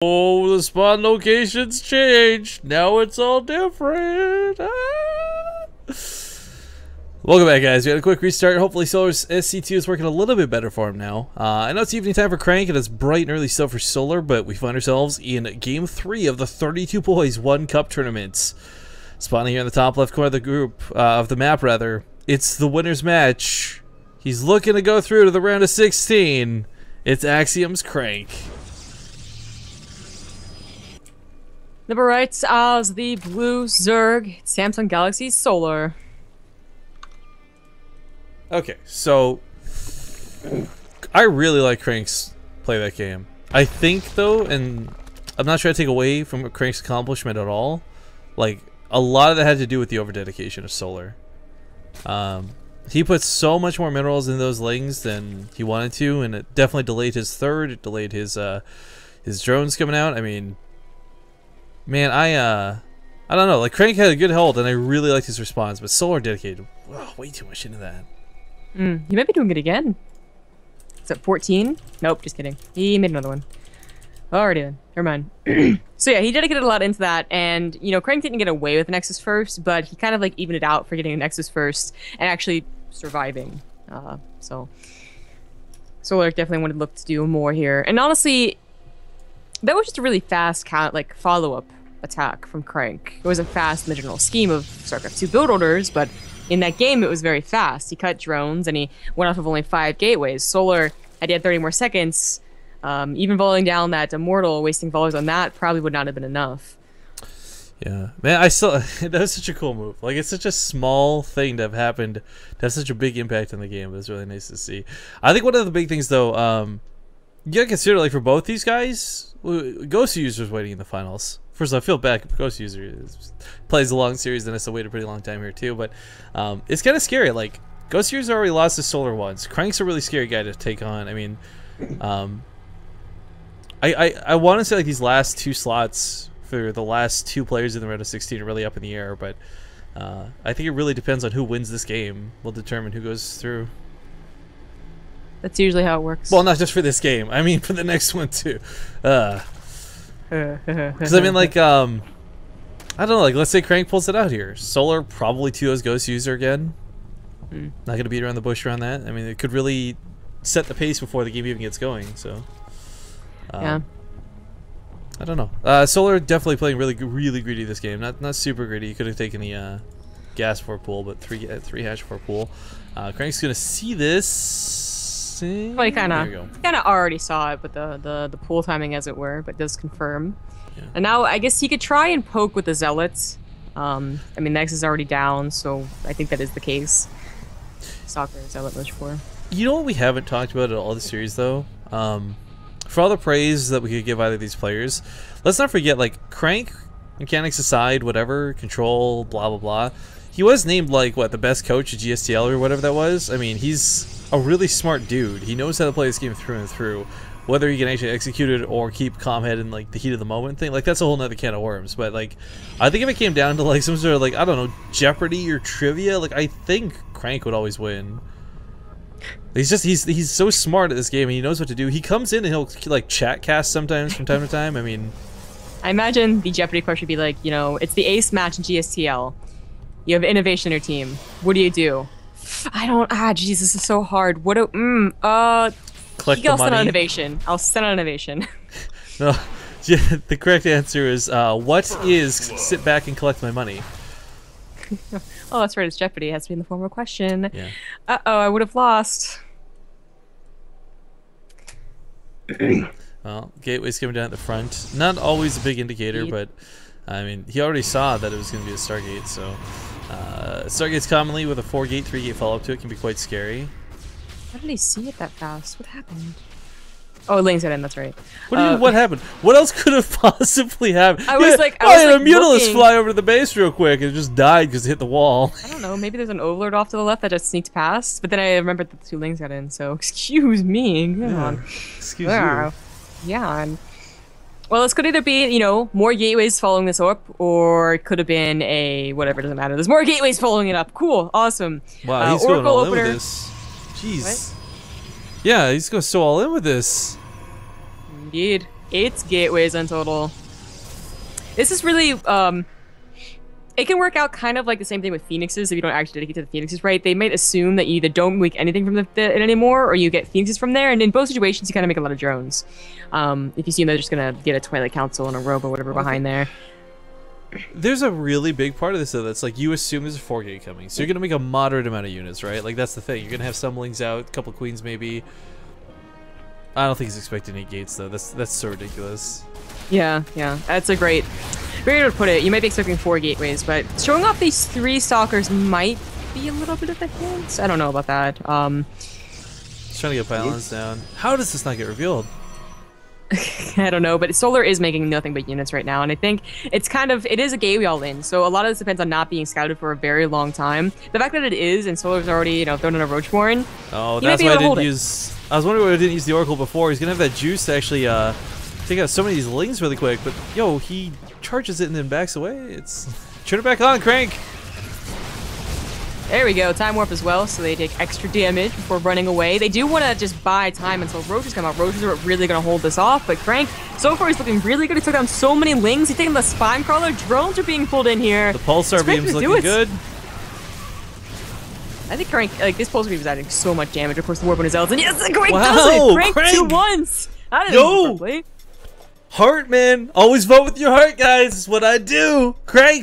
Oh, the spawn locations changed. Now it's all different. Ah. Welcome back, guys. We had a quick restart. Hopefully Solar's SC2 is working a little bit better for him now. I know it's evening time for CranK, and it's bright and early still for Solar, but we find ourselves in Game 3 of the 32Boys1Cup tournaments. Spawning here in the top left corner of the group, of the map, rather. It's the winner's match. He's looking to go through to the round of 16. It's Axiom's CranK. Number right as the blue Zerg, Samsung Galaxy Solar. Okay, so I really like CranK's play that game. I think though, and I'm not trying to take away from CranK's accomplishment at all, like a lot of that had to do with the over-dedication of Solar. He put so much more minerals in those lings than he wanted to, and it definitely delayed his third. It delayed his drones coming out. I mean, man, I don't know. Like CranK had a good hold, and I really liked his response, but Solar dedicated way too much into that. He might be doing it again. Is it 14? Nope, just kidding. He made another one. Already then. Never mind. So yeah, he dedicated a lot into that, and you know, CranK didn't get away with Nexus first, but he kind of like evened it out for getting a Nexus first and actually surviving. So Solar definitely wanted to look to do more here, and honestly, that was just a really fast follow-up attack from CranK. It wasn't fast in the general scheme of StarCraft 2 build orders, but in that game it was very fast. He cut drones and he went off of only 5 gateways. Solar, had he had 30 more seconds, even volleying down that Immortal, wasting volleys on that probably would not have been enough. Yeah, man, that was such a cool move. Like, it's such a small thing to have happened to have such a big impact on the game. It was really nice to see. I think one of the big things though, you gotta consider, like, for both these guys, Ghost User's waiting in the finals. First, I feel bad. Ghost User plays a long series and has to wait a pretty long time here too. But it's kind of scary. Like, Ghost User already lost his Solar once. CranK's a really scary guy to take on. I mean, I want to say like these last 2 slots for the last 2 players in the round of 16 are really up in the air. But I think it really depends on who wins this game. Will determine who goes through. That's usually how it works. Well, not just for this game. I mean, for the next one too. Because I mean, like, I don't know. Like, let's say CranK pulls it out here. Solar probably 2-0s Ghost User again. Not gonna beat around the bush around that. I mean, it could really set the pace before the game even gets going. So, yeah. I don't know. Solar definitely playing really greedy this game. Not super greedy. He could have taken the gas for a pool, but 3 hash for a pool. CranK's gonna see this. Well, he kind of already saw it with the pool timing, as it were, but does confirm. Yeah. And now I guess he could try and poke with the Zealots. I mean, Nex is already down, so I think that is the case. Soccer, Zealot, Bush 4. You know what we haven't talked about in all the series, though? For all the praise that we could give either of these players, let's not forget, like, CranK, mechanics aside, whatever, control, blah, blah, blah. He was named, like, what, the best coach at GSTL or whatever that was? I mean, he's a really smart dude. He knows how to play this game through and through. Whether he can actually execute it or keep calm head in like the heat of the moment thing, like that's a whole nother can of worms. But like, I think if it came down to like some sort of like, I don't know, Jeopardy or trivia, like I think CranK would always win. He's so smart at this game and he knows what to do. He comes in and he'll like chat cast sometimes from time to time. I mean, I imagine the Jeopardy question would be like, you know, it's the ace match in GSTL. You have innovation in your team. What do you do? I don't. Jeez, this is so hard. What do? Click I'll the money. Send out innovation. I'll send out innovation. No, the correct answer is what is sit back and collect my money. Oh, that's right. It's Jeopardy. It has to be in the form of a question. Yeah. Uh-oh, I would have lost. Well, Gateway's coming down at the front. Not always a big indicator, but I mean, he already saw that it was going to be a Stargate, so. Stargates commonly with a 4-gate, 3-gate follow-up to it can be quite scary. How did he see it that fast? What happened? Oh, Lane's got in, that's right. What do you mean, what happened? What else could have possibly happened? I was like, a Mutalisk fly over to the base real quick and it just died because it hit the wall. I don't know, maybe there's an Overlord off to the left that just sneaked past, but then I remembered that the 2 Lanes got in, so excuse me. Come on. Excuse you. Yeah. Well, this could either be, you know, more gateways following this up, or it could have been a whatever, doesn't matter. There's more gateways following it up. Cool, awesome. Wow, he's going all in with this. Jeez. What? Yeah, he's going so all in with this. Indeed. 8 gateways in total. This is really, it can work out kind of like the same thing with Phoenixes if you don't actually dedicate to the Phoenixes, right? They might assume that you either don't make anything from it anymore, or you get Phoenixes from there, and in both situations, you kind of make a lot of drones. If you assume they're just going to get a Twilight Council and a robe or whatever behind there. There's a really big part of this, though, that's like you assume there's a 4-gate coming, so you're going to make a moderate amount of units, right? Like, that's the thing. You're going to have stumblings out, a couple queens maybe. I don't think he's expecting 8 gates, though. That's so ridiculous. Yeah, that's a great way to put it. You might be expecting 4 gateways, but showing off these 3 stalkers might be a little bit of a hint. I don't know about that. Just trying to get pylons down. How does this not get revealed? I don't know, but Solar is making nothing but units right now, and I think it is a gateway all in, so a lot of this depends on not being scouted for a very long time. The fact that it is, and Solar's already, thrown in a Roachborn. Oh, that's why I didn't use... I was wondering why I didn't use the Oracle before. He's gonna have that juice to actually, take out so many of these lings really quick, but, yo, he charges it and then backs away. Turn it back on, Crank! There we go, Time Warp as well, so they take extra damage before running away. They do want to just buy time until roaches come out. Roaches are really going to hold this off, but Crank, so far, he's looking really good. He took down so many lings. He's taking the Spine Crawler. Drones are being pulled in here. The Pulsar Beam's looking good. I think Crank, this Pulsar Beam is adding so much damage. Of course, the Warp on his Elves, and yes, Crank wow, does it! Crank Crank! 2 once! Yo! Heart, man. Always vote with your heart, guys. Is what I do. Crank.